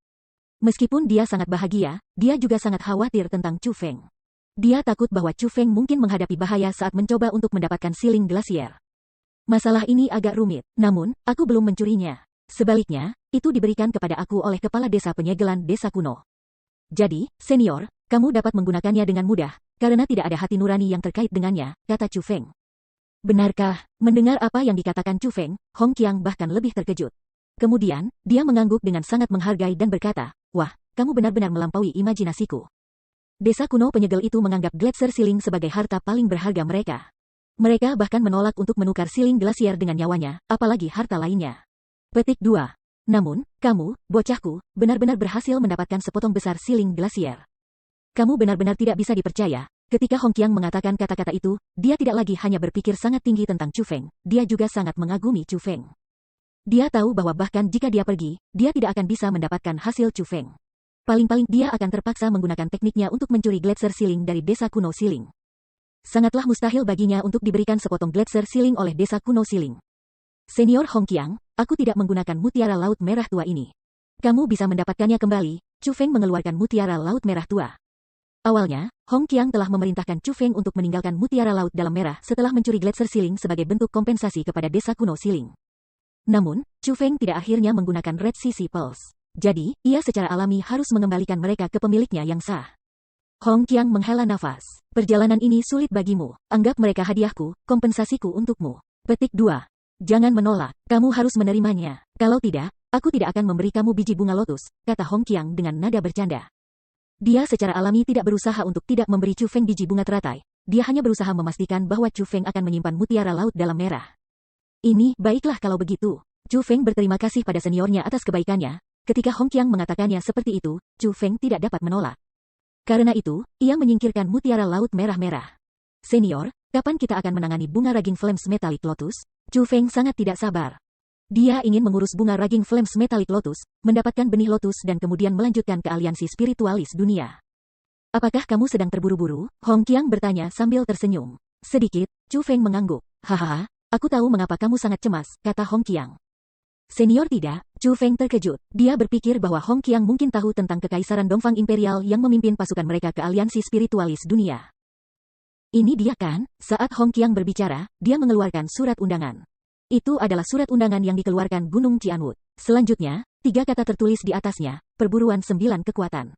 Meskipun dia sangat bahagia, dia juga sangat khawatir tentang Chu Feng. Dia takut bahwa Chu Feng mungkin menghadapi bahaya saat mencoba untuk mendapatkan siling glasier. Masalah ini agak rumit, namun, aku belum mencurinya. Sebaliknya, itu diberikan kepada aku oleh kepala desa penyegelan desa kuno. Jadi, senior, kamu dapat menggunakannya dengan mudah, karena tidak ada hati nurani yang terkait dengannya, kata Chu Feng. Benarkah? Mendengar apa yang dikatakan Chu Feng, Hong Qiang bahkan lebih terkejut. Kemudian, dia mengangguk dengan sangat menghargai dan berkata, wah, kamu benar-benar melampaui imajinasiku. Desa kuno penyegel itu menganggap gletser siling sebagai harta paling berharga mereka. Mereka bahkan menolak untuk menukar siling glasier dengan nyawanya, apalagi harta lainnya. Petik 2. Namun, kamu, bocahku, benar-benar berhasil mendapatkan sepotong besar siling glasier. Kamu benar-benar tidak bisa dipercaya. Ketika Hong Qiang mengatakan kata-kata itu, dia tidak lagi hanya berpikir sangat tinggi tentang Chu Feng, dia juga sangat mengagumi Chu Feng. Dia tahu bahwa bahkan jika dia pergi, dia tidak akan bisa mendapatkan hasil Chu Feng. Paling-paling dia akan terpaksa menggunakan tekniknya untuk mencuri gletser siling dari desa kuno siling. Sangatlah mustahil baginya untuk diberikan sepotong gletser siling oleh desa kuno siling. Senior Hong Qiang, aku tidak menggunakan mutiara laut merah tua ini. Kamu bisa mendapatkannya kembali. Chu Feng mengeluarkan mutiara laut merah tua. Awalnya, Hong Qiang telah memerintahkan Chu Feng untuk meninggalkan mutiara laut dalam merah setelah mencuri gletser siling sebagai bentuk kompensasi kepada desa kuno siling. Namun, Chu Feng tidak akhirnya menggunakan Red Sea Pulse. Jadi, ia secara alami harus mengembalikan mereka ke pemiliknya yang sah. Hong Qiang menghela nafas. Perjalanan ini sulit bagimu. Anggap mereka hadiahku, kompensasiku untukmu. Petik 2. Jangan menolak. Kamu harus menerimanya. Kalau tidak, aku tidak akan memberi kamu biji bunga lotus, kata Hong Qiang dengan nada bercanda. Dia secara alami tidak berusaha untuk tidak memberi Chu Feng biji bunga teratai. Dia hanya berusaha memastikan bahwa Chu Feng akan menyimpan mutiara laut dalam merah. Ini, baiklah kalau begitu. Chu Feng berterima kasih pada seniornya atas kebaikannya. Ketika Hong Qiang mengatakannya seperti itu, Chu Feng tidak dapat menolak. Karena itu, ia menyingkirkan mutiara laut merah-merah. Senior, kapan kita akan menangani bunga Raging Flames Metallic Lotus? Chu Feng sangat tidak sabar. Dia ingin mengurus bunga Raging Flames Metallic Lotus, mendapatkan benih lotus dan kemudian melanjutkan ke aliansi spiritualis dunia. Apakah kamu sedang terburu-buru? Hong Qiang bertanya sambil tersenyum. Sedikit, Chu Feng mengangguk. Hahaha, aku tahu mengapa kamu sangat cemas, kata Hong Qiang. Senior tidak, Chu Feng terkejut. Dia berpikir bahwa Hong Qiang mungkin tahu tentang kekaisaran Dongfang Imperial yang memimpin pasukan mereka ke aliansi spiritualis dunia. Ini dia kan? Saat Hong Qiang berbicara, dia mengeluarkan surat undangan. Itu adalah surat undangan yang dikeluarkan Gunung Cianwood. Selanjutnya, 3 kata tertulis di atasnya, perburuan 9 kekuatan.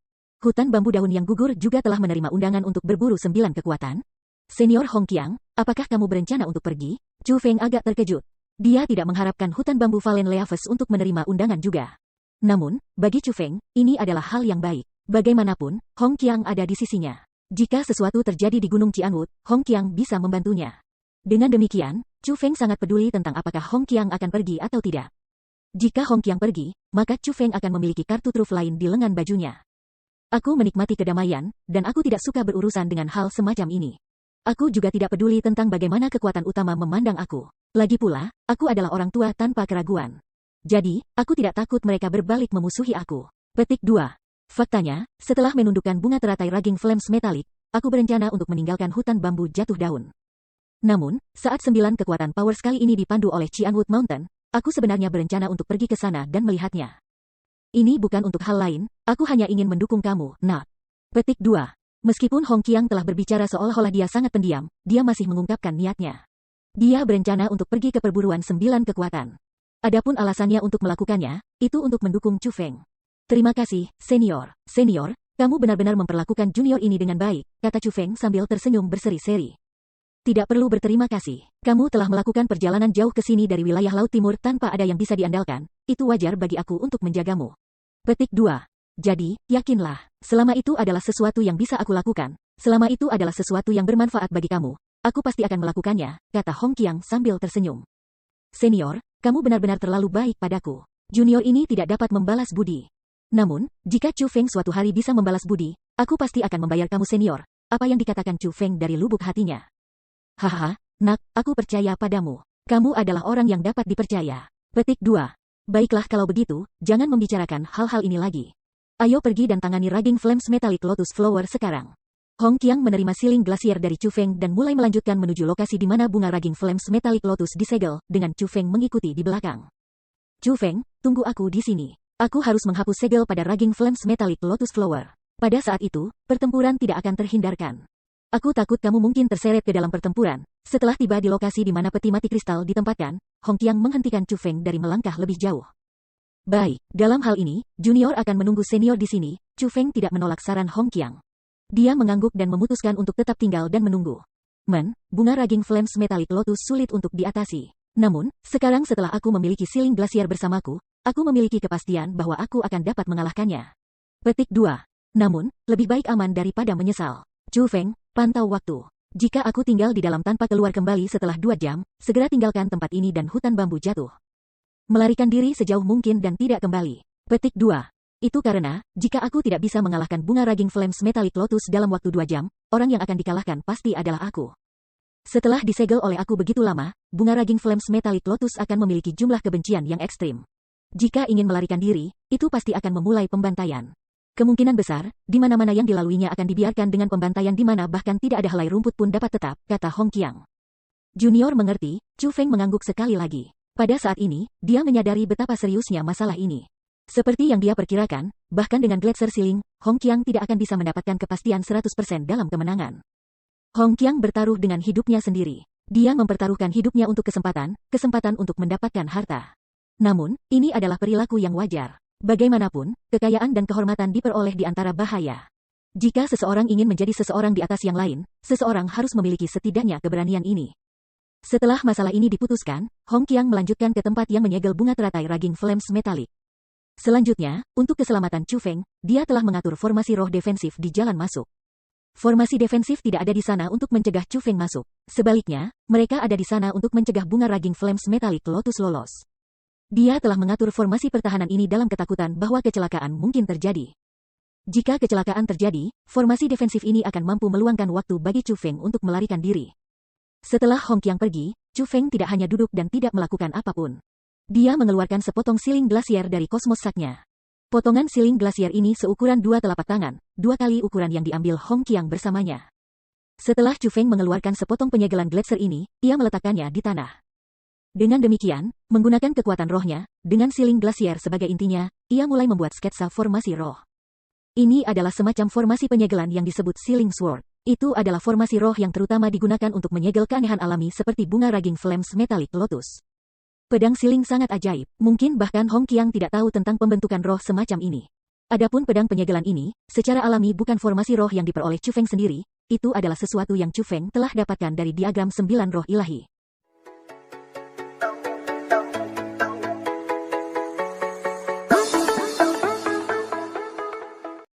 Hutan bambu daun yang gugur juga telah menerima undangan untuk berburu 9 kekuatan. Senior Hong Qiang, apakah kamu berencana untuk pergi? Chu Feng agak terkejut. Dia tidak mengharapkan hutan bambu Valen Leaves untuk menerima undangan juga. Namun, bagi Chu Feng, ini adalah hal yang baik. Bagaimanapun, Hong Qiang ada di sisinya. Jika sesuatu terjadi di Gunung Cianwood, Hong Qiang bisa membantunya. Dengan demikian, Chu Feng sangat peduli tentang apakah Hong Qiang akan pergi atau tidak. Jika Hong Qiang pergi, maka Chu Feng akan memiliki kartu truf lain di lengan bajunya. Aku menikmati kedamaian, dan aku tidak suka berurusan dengan hal semacam ini. Aku juga tidak peduli tentang bagaimana kekuatan utama memandang aku. Lagi pula, aku adalah orang tua tanpa keraguan. Jadi, aku tidak takut mereka berbalik memusuhi aku. Petik 2. Faktanya, setelah menundukkan bunga teratai Raging Flames Metallic, aku berencana untuk meninggalkan hutan bambu jatuh daun. Namun, saat 9 kekuatan power sekali ini dipandu oleh Cianwood Mountain, aku sebenarnya berencana untuk pergi ke sana dan melihatnya. Ini bukan untuk hal lain, aku hanya ingin mendukung kamu, Nak. Petik 2. Meskipun Hong Qiang telah berbicara seolah-olah dia sangat pendiam, dia masih mengungkapkan niatnya. Dia berencana untuk pergi ke perburuan 9 kekuatan. Adapun alasannya untuk melakukannya, itu untuk mendukung Chu Feng. Terima kasih, senior. Senior, kamu benar-benar memperlakukan junior ini dengan baik, kata Chu Feng sambil tersenyum berseri-seri. Tidak perlu berterima kasih. Kamu telah melakukan perjalanan jauh ke sini dari wilayah Laut Timur tanpa ada yang bisa diandalkan. Itu wajar bagi aku untuk menjagamu. Petik 2. Jadi, yakinlah, selama itu adalah sesuatu yang bisa aku lakukan. Selama itu adalah sesuatu yang bermanfaat bagi kamu. Aku pasti akan melakukannya, kata Hong Qiang sambil tersenyum. Senior, kamu benar-benar terlalu baik padaku. Junior ini tidak dapat membalas budi. Namun, jika Chu Feng suatu hari bisa membalas budi, aku pasti akan membayar kamu senior. Apa yang dikatakan Chu Feng dari lubuk hatinya. Haha, Nak, aku percaya padamu. Kamu adalah orang yang dapat dipercaya. Petik 2. Baiklah kalau begitu, jangan membicarakan hal-hal ini lagi. Ayo pergi dan tangani Raging Flames Metallic Lotus Flower sekarang. Hong Qiang menerima siling glasier dari Chu Feng dan mulai melanjutkan menuju lokasi di mana bunga Raging Flames Metallic Lotus disegel, dengan Chu Feng mengikuti di belakang. Chu Feng, tunggu aku di sini. Aku harus menghapus segel pada Raging Flames Metallic Lotus Flower. Pada saat itu, pertempuran tidak akan terhindarkan. Aku takut kamu mungkin terseret ke dalam pertempuran. Setelah tiba di lokasi di mana peti mati kristal ditempatkan, Hong Qiang menghentikan Chu Feng dari melangkah lebih jauh. Baik, dalam hal ini, junior akan menunggu senior di sini. Chu Feng tidak menolak saran Hong Qiang. Dia mengangguk dan memutuskan untuk tetap tinggal dan menunggu. Bunga Raging Flames Metallic Lotus sulit untuk diatasi. Namun, sekarang setelah aku memiliki siling glasier bersamaku, aku memiliki kepastian bahwa aku akan dapat mengalahkannya. Petik 2. Namun, lebih baik aman daripada menyesal. Chu Feng, pantau waktu. Jika aku tinggal di dalam tanpa keluar kembali setelah 2 jam, segera tinggalkan tempat ini dan hutan bambu jatuh. Melarikan diri sejauh mungkin dan tidak kembali. Petik 2. Itu karena, jika aku tidak bisa mengalahkan bunga Raging Flames Metallic Lotus dalam waktu 2 jam, orang yang akan dikalahkan pasti adalah aku. Setelah disegel oleh aku begitu lama, bunga Raging Flames Metallic Lotus akan memiliki jumlah kebencian yang ekstrim. Jika ingin melarikan diri, itu pasti akan memulai pembantaian. Kemungkinan besar, di mana-mana yang dilaluinya akan dibiarkan dengan pembantaian di mana bahkan tidak ada helai rumput pun dapat tetap, kata Hong Qiang. Junior mengerti, Chu Feng mengangguk sekali lagi. Pada saat ini, dia menyadari betapa seriusnya masalah ini. Seperti yang dia perkirakan, bahkan dengan Gletser Ceiling, Hong Qiang tidak akan bisa mendapatkan kepastian 100% dalam kemenangan. Hong Qiang bertaruh dengan hidupnya sendiri. Dia mempertaruhkan hidupnya untuk kesempatan untuk mendapatkan harta. Namun, ini adalah perilaku yang wajar. Bagaimanapun, kekayaan dan kehormatan diperoleh di antara bahaya. Jika seseorang ingin menjadi seseorang di atas yang lain, seseorang harus memiliki setidaknya keberanian ini. Setelah masalah ini diputuskan, Hong Qiang melanjutkan ke tempat yang menyegel bunga teratai Raging Flames metalik. Selanjutnya, untuk keselamatan Chu Feng, dia telah mengatur formasi roh defensif di jalan masuk. Formasi defensif tidak ada di sana untuk mencegah Chu Feng masuk. Sebaliknya, mereka ada di sana untuk mencegah bunga Raging Flames metalik Lotus lolos. Dia telah mengatur formasi pertahanan ini dalam ketakutan bahwa kecelakaan mungkin terjadi. Jika kecelakaan terjadi, formasi defensif ini akan mampu meluangkan waktu bagi Chu Feng untuk melarikan diri. Setelah Hong Qiang pergi, Chu Feng tidak hanya duduk dan tidak melakukan apapun. Dia mengeluarkan sepotong siling glasier dari kosmos saknya. Potongan siling glasier ini seukuran 2 telapak tangan, 2 kali ukuran yang diambil Hong Qiang bersamanya. Setelah Chu Feng mengeluarkan sepotong penyegelan gletser ini, ia meletakkannya di tanah. Dengan demikian, menggunakan kekuatan rohnya, dengan siling glasier sebagai intinya, ia mulai membuat sketsa formasi roh. Ini adalah semacam formasi penyegelan yang disebut Sealing Sword. Itu adalah formasi roh yang terutama digunakan untuk menyegel keanehan alami seperti bunga Raging Flames metalik Lotus. Pedang siling sangat ajaib, mungkin bahkan Hong Qiang tidak tahu tentang pembentukan roh semacam ini. Adapun pedang penyegelan ini, secara alami bukan formasi roh yang diperoleh Chu Feng sendiri, itu adalah sesuatu yang Chu Feng telah dapatkan dari diagram 9 roh ilahi.